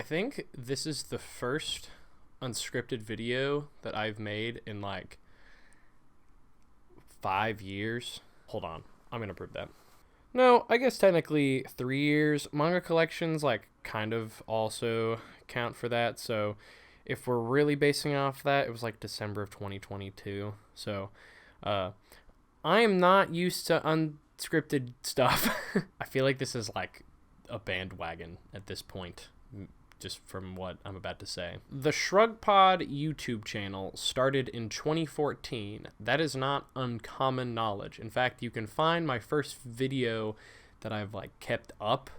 think this is the first unscripted video that I've made in like 5 years. Hold on, I'm gonna prove that. No, I guess technically 3 years. Manga collections like kind of also count for that. So if we're really basing off that, it was like December of 2022. So I am not used to unscripted stuff. I feel like this is like a bandwagon at this point, just from what I'm about to say. The SHRUGPOD YouTube channel started in 2014. That is not uncommon knowledge. In fact, you can find my first video that I've like kept up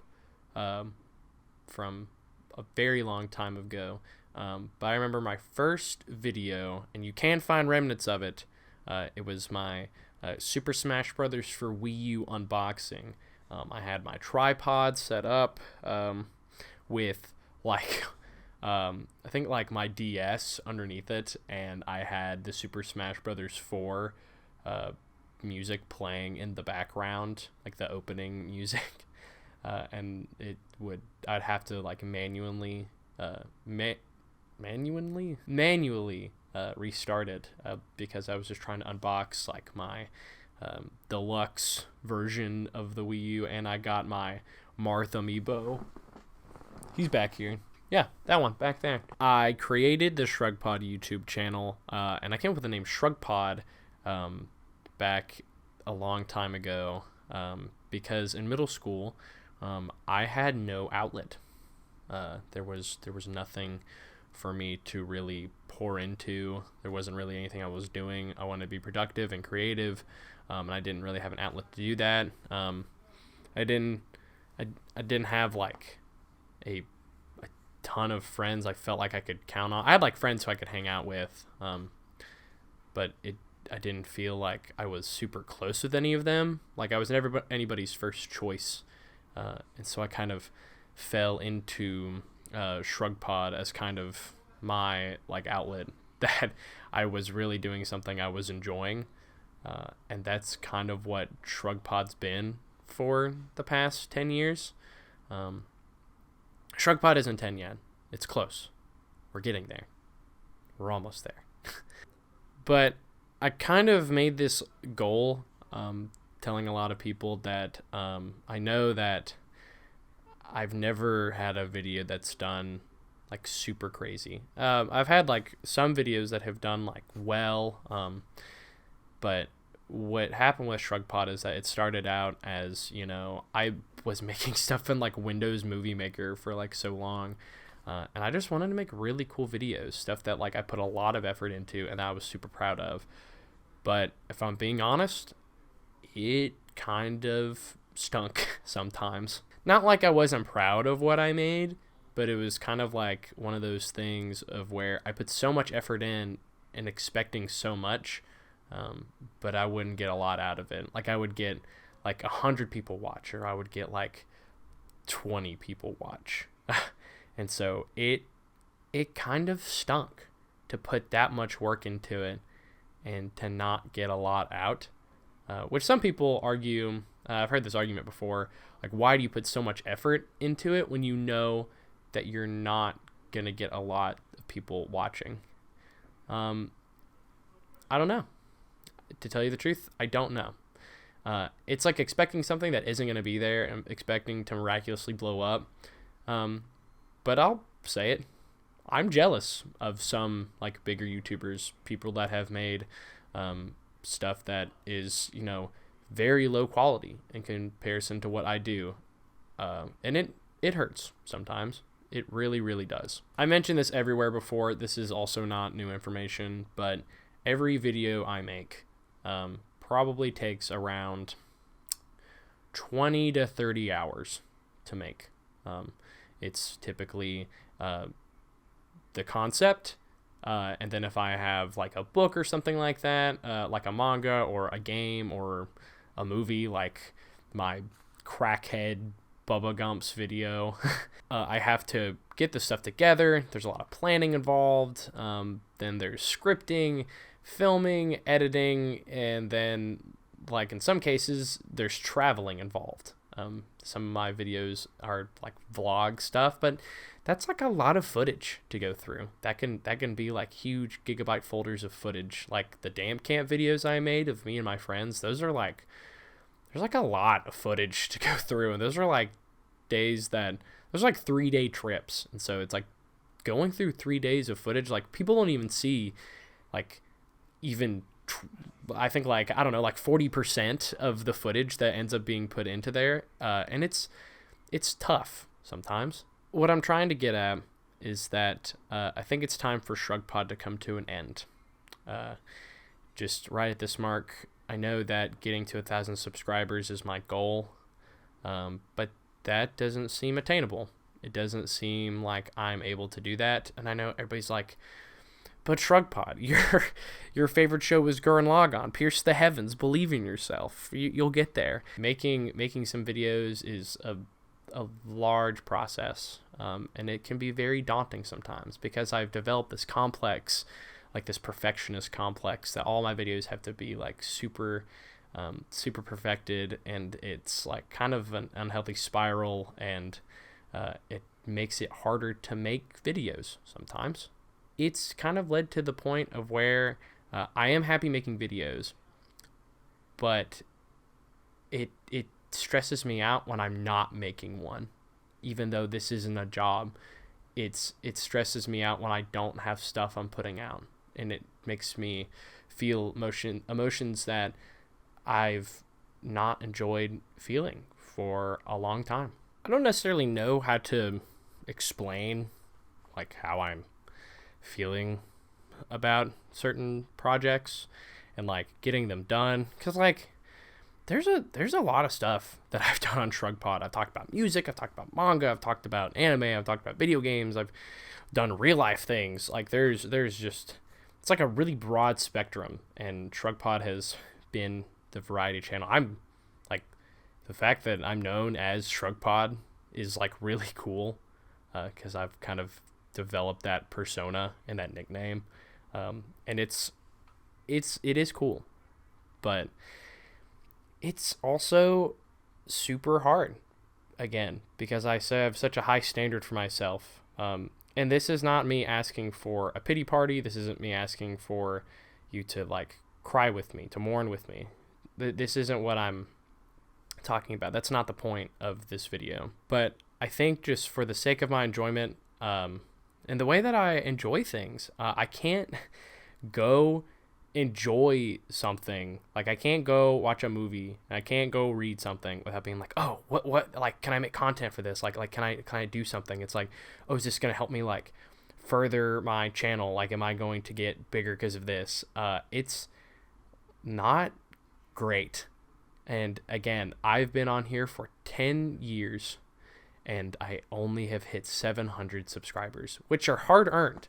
from a very long time ago. But I remember my first video, and you can find remnants of it. It was my Super Smash Brothers for Wii U unboxing. I had my tripod set up with like I think like my DS underneath it, and I had the Super Smash Brothers 4 music playing in the background, like the opening music, and I'd have to like manually restart it because I was just trying to unbox like my deluxe version of the Wii U, and I got my Marth amiibo. He's back here. Yeah, that one back there. I created the SHRUGPOD YouTube channel, and I came up with the name SHRUGPOD back a long time ago because in middle school I had no outlet. There was nothing for me to really pour into. There wasn't really anything I was doing. I wanted to be productive and creative, and I didn't really have an outlet to do that. I didn't have like a ton of friends I felt like I could count on. I had like friends who I could hang out with, but I didn't feel like I was super close with any of them. Like I was never anybody's first choice, and so I kind of fell into SHRUGPOD as kind of my like outlet that I was really doing something I was enjoying, and that's kind of what SHRUGPOD's been for the past 10 years. SHRUGPOD isn't 10 yet. It's close. We're getting there. We're almost there. But I kind of made this goal, telling a lot of people that I know that I've never had a video that's done like super crazy. I've had like some videos that have done like well, but what happened with SHRUGPOD is that it started out as, I was making stuff in like Windows Movie Maker for like so long, and I just wanted to make really cool videos, stuff that like I put a lot of effort into and I was super proud of. But if I'm being honest, it kind of stunk sometimes. Not like I wasn't proud of what I made, but it was kind of like one of those things of where I put so much effort in and expecting so much, but I wouldn't get a lot out of it. Like I would get like 100 people watch, or I would get like 20 people watch. And so it kind of stunk to put that much work into it and to not get a lot out, which some people argue, I've heard this argument before, like why do you put so much effort into it when you know that you're not going to get a lot of people watching? I don't know. To tell you the truth, I don't know. It's like expecting something that isn't going to be there and expecting to miraculously blow up. But I'll say it. I'm jealous of some like bigger YouTubers, people that have made stuff that is, very low quality in comparison to what I do. And it hurts sometimes. It really, really does. I mentioned this everywhere before. This is also not new information, but every video I make probably takes around 20 to 30 hours to make. It's typically the concept, and then if I have like a book or something like that, like a manga or a game or a movie like my crackhead Bubba Gump's video, I have to get the stuff together. There's a lot of planning involved. Then there's scripting, filming, editing, and then like in some cases there's traveling involved. Some of my videos are like vlog stuff, but that's like a lot of footage to go through. That can be like huge gigabyte folders of footage. Like the damn camp videos I made of me and my friends, those are like, there's like a lot of footage to go through, and those are like those are like 3-day trips. And so it's like going through 3 days of footage, like people don't even see like even I think like, I don't know, like 40% of the footage that ends up being put into there. And it's tough sometimes. What I'm trying to get at is that I think it's time for SHRUGPOD to come to an end. Just right at this mark, I know that getting to 1,000 subscribers is my goal, but that doesn't seem attainable. It doesn't seem like I'm able to do that. And I know everybody's like, but SHRUGPOD, your favorite show was Gurren Lagann, Pierce the Heavens, believe in yourself. You'll get there. Making some videos is a large process, and it can be very daunting sometimes because I've developed this complex, like this perfectionist complex, that all my videos have to be like super perfected, and it's like kind of an unhealthy spiral, and it makes it harder to make videos sometimes. It's kind of led to the point of where I am happy making videos, but it stresses me out when I'm not making one. Even though this isn't a job, it stresses me out when I don't have stuff I'm putting out, and it makes me feel emotions that I've not enjoyed feeling for a long time. I don't necessarily know how to explain like how I'm feeling about certain projects and like getting them done, because like there's a lot of stuff that I've done on SHRUGPOD. I've talked about music, I've talked about manga, I've talked about anime, I've talked about video games, I've done real life things. Like there's just, it's like a really broad spectrum, and SHRUGPOD has been the variety channel. I'm like, the fact that I'm known as SHRUGPOD is like really cool, because I've kind of developed that persona and that nickname, and it is cool, but it's also super hard, again, because I have such a high standard for myself, and this is not me asking for a pity party. This isn't me asking for you to like cry with me, to mourn with me. This isn't what I'm talking about. That's not the point of this video. But I think just for the sake of my enjoyment, and the way that I enjoy things, I can't go enjoy something. Like I can't go watch a movie, and I can't go read something without being like, oh, what, like, can I make content for this? Like, can I do something? It's like, oh, is this going to help me like further my channel? Like, am I going to get bigger because of this? It's not great. And again, I've been on here for 10 years, and I only have hit 700 subscribers, which are hard earned.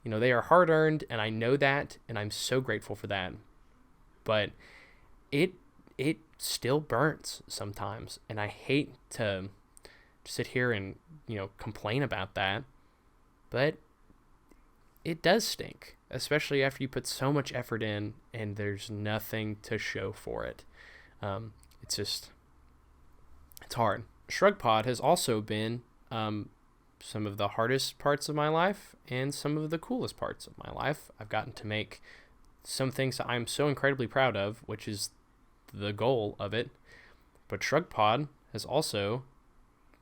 You know, they are hard earned, and I know that, and I'm so grateful for that. But it still burns sometimes, and I hate to sit here and, you know, complain about that. But it does stink, especially after you put so much effort in and there's nothing to show for it. It's hard. SHRUGPOD has also been some of the hardest parts of my life and some of the coolest parts of my life. I've gotten to make some things that I'm so incredibly proud of, which is the goal of it. But SHRUGPOD has also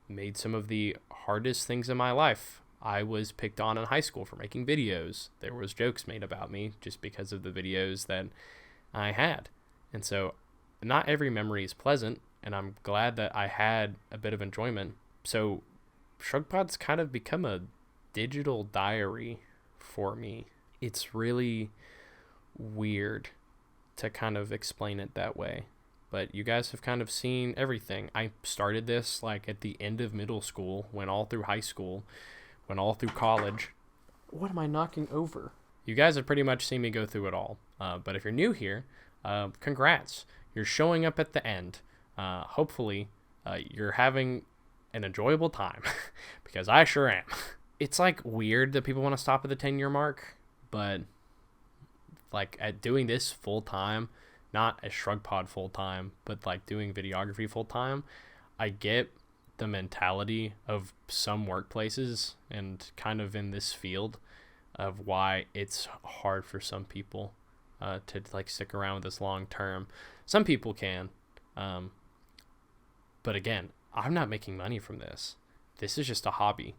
made some of the hardest things in my life. I was picked on in high school for making videos. There was jokes made about me just because of the videos that I had. And so not every memory is pleasant, and I'm glad that I had a bit of enjoyment. So SHRUGPOD's kind of become a digital diary for me. It's really weird to kind of explain it that way, but you guys have kind of seen everything. I started this like at the end of middle school, went all through high school, went all through college. What am I knocking over? You guys have pretty much seen me go through it all, but if you're new here, congrats. You're showing up at the end. Hopefully you're having an enjoyable time, because I sure am. It's like weird that people want to stop at the 10-year mark, but like at doing this full time, not as SHRUGPOD full time, but like doing videography full time, I get the mentality of some workplaces and kind of in this field of why it's hard for some people to like stick around with this long term. Some people can, but again, I'm not making money from this. This is just a hobby,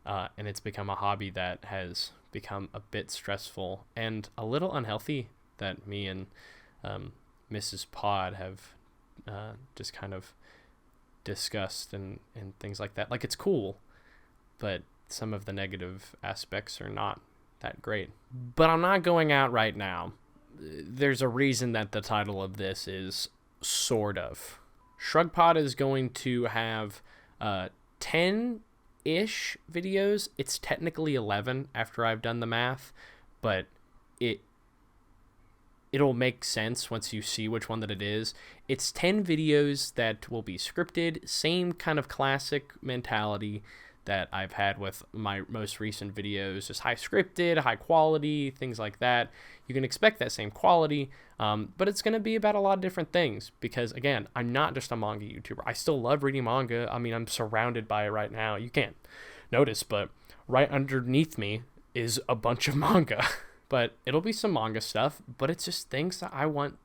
and it's become a hobby that has become a bit stressful and a little unhealthy, that me and Mrs. Pod have just kind of discussed and things like that. Like, it's cool, but some of the negative aspects are not that great. But I'm not going out right now. There's a reason that the title of this is sort of. SHRUGPOD is going to have 10-ish videos. It's technically 11 after I've done the math, but it'll make sense once you see which one that it is. It's 10 videos that will be scripted, same kind of classic mentality that I've had with my most recent videos, just high scripted, high quality, things like that. You can expect that same quality, but it's going to be about a lot of different things because, again, I'm not just a manga YouTuber. I still love reading manga. I mean, I'm surrounded by it right now. You can't notice, but right underneath me is a bunch of manga. But it'll be some manga stuff, but it's just things that I want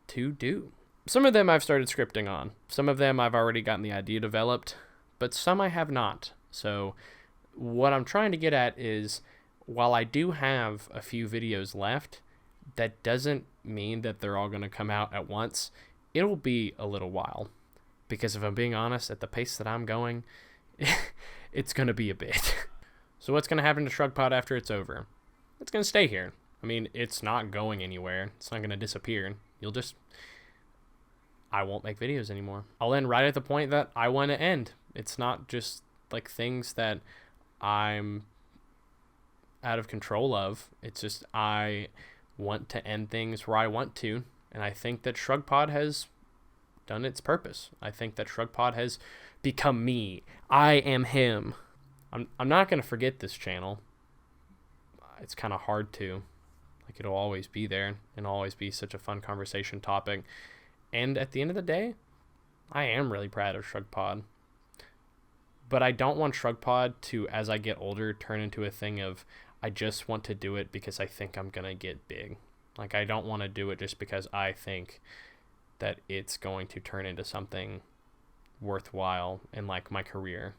to do. Some of them I've started scripting on. Some of them I've already gotten the idea developed, but some I have not. So what I'm trying to get at is, while I do have a few videos left, that doesn't mean that they're all going to come out at once. It'll be a little while, because if I'm being honest, at the pace that I'm going, it's going to be a bit. So what's going to happen to SHRUGPOD after it's over? It's going to stay here. I mean, it's not going anywhere. It's not going to disappear. I won't make videos anymore. I'll end right at the point that I want to end. It's not just like things that I'm out of control of. It's just I want to end things where I want to, and I think that SHRUGPOD has done its purpose. I think that SHRUGPOD has become me. I am him. I'm not going to forget this channel. It's kind of hard to. Like, it'll always be there and always be such a fun conversation topic. And at the end of the day, I am really proud of SHRUGPOD. But I don't want SHRUGPOD to, as I get older, turn into a thing of, I just want to do it because I think I'm going to get big. Like, I don't want to do it just because I think that it's going to turn into something worthwhile in, like, my career.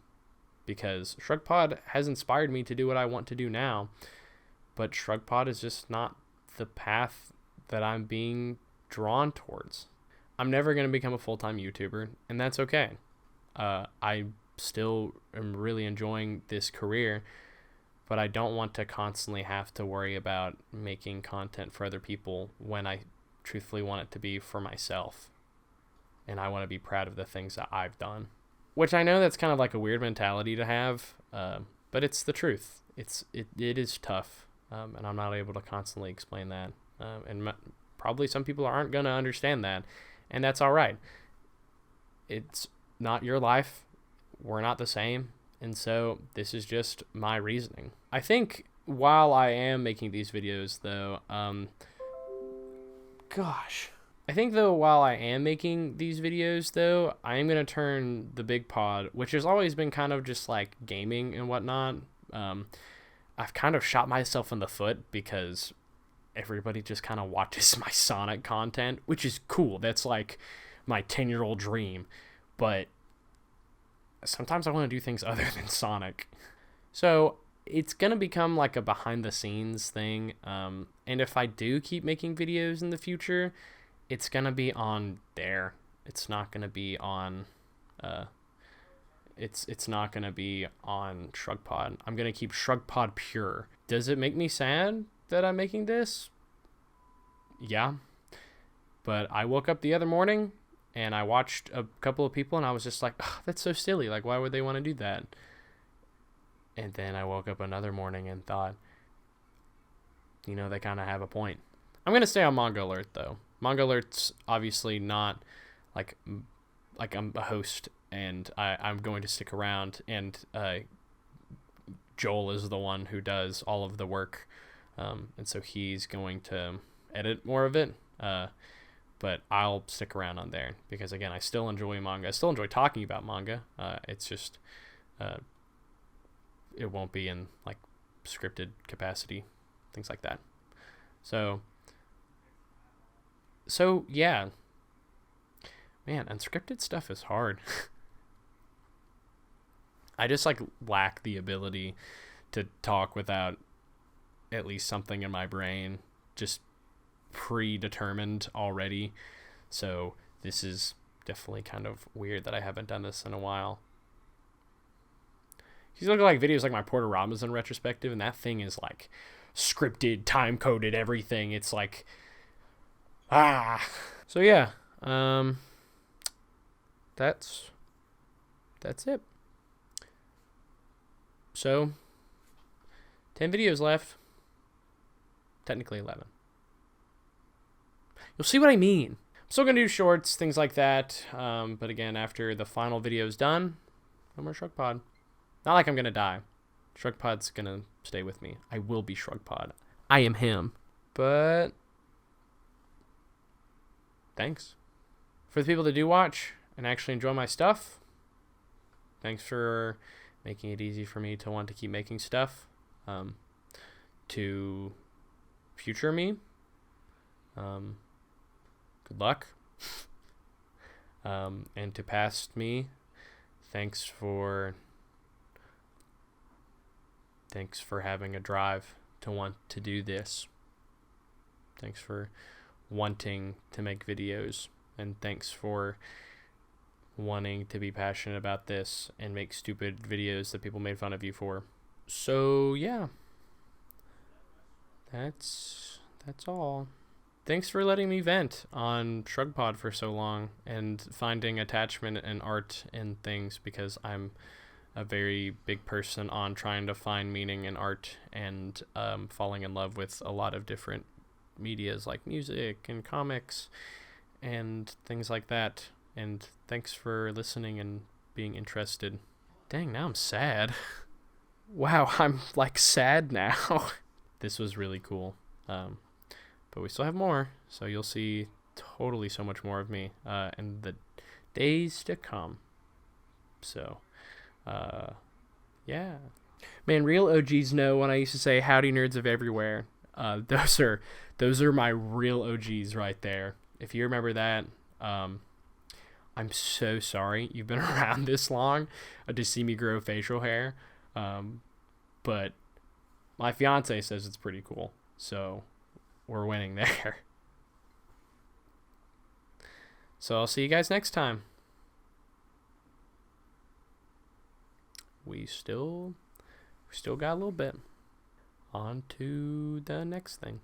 Because SHRUGPOD has inspired me to do what I want to do now. But SHRUGPOD is just not the path that I'm being drawn towards. I'm never going to become a full-time YouTuber, and that's okay. I still am really enjoying this career, but I don't want to constantly have to worry about making content for other people when I truthfully want it to be for myself. And I want to be proud of the things that I've done. Which I know that's kind of like a weird mentality to have, but it's the truth. It is tough, and I'm not able to constantly explain that. Probably some people aren't going to understand that, and that's all right. It's not your life. We're not the same, and so this is just my reasoning. I think while I am making these videos, though, while I am making these videos, though, I am going to turn THEBIGPOD, which has always been kind of just like gaming and whatnot. I've kind of shot myself in the foot because everybody just kind of watches my Sonic content, which is cool. That's like my 10-year-old dream. But sometimes I want to do things other than Sonic. So it's going to become like a behind-the-scenes thing. And if I do keep making videos in the future, it's going to be on there. It's not going to be on... It's not going to be on SHRUGPOD. I'm going to keep SHRUGPOD pure. Does it make me sad that I'm making this? Yeah. But I woke up the other morning and I watched a couple of people and I was just like, oh, that's so silly. Like, why would they want to do that? And then I woke up another morning and thought, they kind of have a point. I'm going to stay on Manga Alert, though. Manga Alert's obviously not like I'm a host and I'm going to stick around, and Joel is the one who does all of the work, and so he's going to edit more of it, but I'll stick around on there because, again, I still enjoy manga. I still enjoy talking about manga. It's just it won't be in like scripted capacity, things like that. So yeah, man, unscripted stuff is hard. I just like lack the ability to talk without at least something in my brain just predetermined already. So this is definitely kind of weird that I haven't done this in a while. You look at like videos like my Porter Robinson retrospective, and that thing is like scripted, time coded, everything. It's like So yeah, that's it. So 10 videos left. Technically 11. You'll see what I mean. I'm still going to do shorts, things like that. But again, after the final video is done, no more SHRUGPOD. Not like I'm going to die. SHRUGPOD's going to stay with me. I will be SHRUGPOD. I am him. But thanks. For the people that do watch and actually enjoy my stuff, thanks for making it easy for me to want to keep making stuff. To future me, good luck. And to past me, thanks for having a drive to want to do this. Thanks for wanting to make videos, and thanks for wanting to be passionate about this and make stupid videos that people made fun of you for. So yeah, that's all. Thanks for letting me vent on SHRUGPOD for so long and finding attachment and art in things, because I'm a very big person on trying to find meaning in art and falling in love with a lot of different medias like music and comics and things like that. And thanks for listening and being interested. Dang, now I'm sad. Wow, I'm like sad now. This was really cool. But we still have more, so you'll see totally so much more of me in the days to come. So, yeah. Man, real OGs know when I used to say howdy nerds of everywhere. Those are my real OGs right there. If you remember that, I'm so sorry you've been around this long to see me grow facial hair. But my fiance says it's pretty cool, so we're winning there. So I'll see you guys next time. We still got a little bit. On to the next thing.